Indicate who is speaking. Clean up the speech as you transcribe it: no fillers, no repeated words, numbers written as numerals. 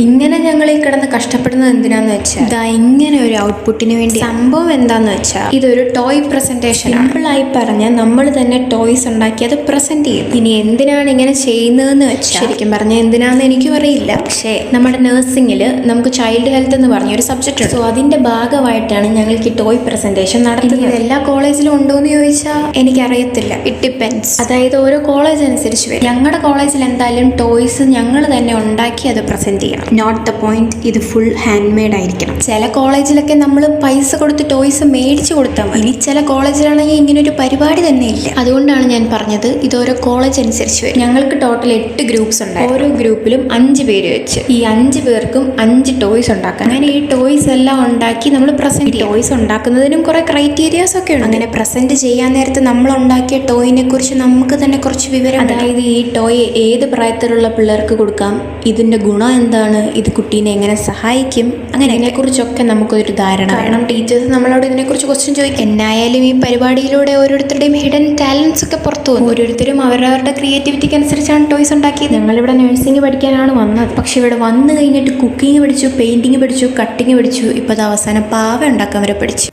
Speaker 1: ഇങ്ങനെ ഞങ്ങൾ ഈ കിടന്ന് കഷ്ടപ്പെടുന്നത് എന്തിനാന്ന് വെച്ചാൽ ഇതാ ഇങ്ങനെ ഒരു ഔട്ട്പുട്ടിന് വേണ്ടി. സംഭവം എന്താന്ന് വെച്ചാൽ ഇതൊരു ടോയ് പ്രസന്റേഷൻ. സിമ്പിളായി പറഞ്ഞാൽ നമ്മൾ തന്നെ ടോയ്സ് ഉണ്ടാക്കി അത് പ്രസന്റ് ചെയ്യും. ഇനി എന്തിനാണ് ഇങ്ങനെ ചെയ്യുന്നതെന്ന് വെച്ചാൽ ശരിക്കും പറഞ്ഞാൽ എന്തിനാന്ന് എനിക്കും അറിയില്ല. പക്ഷേ നമ്മുടെ നഴ്സിംഗിൽ നമുക്ക് ചൈൽഡ് ഹെൽത്ത് എന്ന് പറഞ്ഞ ഒരു സബ്ജക്റ്റ് ഉണ്ട്. സോ അതിന്റെ ഭാഗമായിട്ടാണ് ഞങ്ങൾക്ക് ഈ ടോയ് പ്രസന്റേഷൻ നടത്തുന്നത്. എല്ലാ കോളേജിലും ഉണ്ടോ എന്ന് ചോദിച്ചാൽ എനിക്കറിയത്തില്ല. It depends. അതായത് ഓരോ കോളേജ് അനുസരിച്ച് വരും. ഞങ്ങളുടെ കോളേജിൽ എന്തായാലും ടോയ്സ് ഞങ്ങൾ തന്നെ ഉണ്ടാക്കി അത് പ്രസന്റ് ചെയ്യണം. നോട്ട് ദ പോയിന്റ്, ഇത് ഫുൾ ഹാൻഡ് മെയ്ഡ് ആയിരിക്കണം. ചില കോളേജിലൊക്കെ നമ്മൾ പൈസ കൊടുത്ത് ടോയ്സ് മേടിച്ചു കൊടുത്താൽ മതി. ഇനി ചില കോളേജിലാണെങ്കിൽ ഇങ്ങനെ ഒരു പരിപാടി തന്നെ ഇല്ല. അതുകൊണ്ടാണ് ഞാൻ പറഞ്ഞത് ഇത് ഓരോ കോളേജ് അനുസരിച്ച് വരും. ഞങ്ങൾക്ക് ടോട്ടൽ 8 ഗ്രൂപ്പ്സ് ഉണ്ട്. ഓരോ ഗ്രൂപ്പിലും 5 പേര് വെച്ച് ഈ 5 പേർക്കും 5 ടോയ്സ് ഉണ്ടാക്കാം. അങ്ങനെ ഈ ടോയ്സ് എല്ലാം ഉണ്ടാക്കി നമ്മൾ പ്രസന്റ് ചെയ്യും. ടോയ്സ് ഉണ്ടാക്കുന്നതിനും കുറെ ക്രൈറ്റീരിയാസ് ഒക്കെ ഉണ്ട്. അങ്ങനെ പ്രസന്റ് ചെയ്യാൻ നേരത്തെ നമ്മൾ ഉണ്ടാക്കിയ ടോയിനെ കുറിച്ച് നമുക്ക് തന്നെ കുറച്ച് വിവരം, അതായത് ഈ ടോയ് ഏത് പ്രായത്തിലുള്ള പിള്ളേർക്ക് കൊടുക്കാം, ഇതിന്റെ ഗുണം എന്താണ്, ഇത് കുട്ടീനെ എങ്ങനെ സഹായിക്കും, അങ്ങനെ ഇതിനെക്കുറിച്ചൊക്കെ നമുക്കൊരു ധാരണ വേണം. ടീച്ചേഴ്സ് നമ്മളോട് ഇതിനെക്കുറിച്ച് ക്വസ്റ്റ്യൻ ചോദിക്കും. എന്നായാലും ഈ പരിപാടിയിലൂടെ ഓരോരുത്തരുടെയും ഹിഡൻ ടാലൻസ് ഒക്കെ പുറത്തു വന്നു. ഓരോരുത്തരും അവരവരുടെ ക്രിയേറ്റിവിറ്റിക്ക് അനുസരിച്ചാണ് ടോയ്സ് ഉണ്ടാക്കിയത്. ഞങ്ങളിവിടെ നഴ്സിംഗ് പഠിക്കാനാണ് വന്നത്. പക്ഷെ ഇവിടെ വന്നു കഴിഞ്ഞിട്ട് കുക്കിംഗ് പഠിച്ചു, പെയിന്റിങ് പഠിച്ചു, കട്ടിങ് പഠിച്ചു, ഇപ്പോൾ അത് അവസാനം പാവ ഉണ്ടാക്കാൻ വരെ പഠിച്ചു.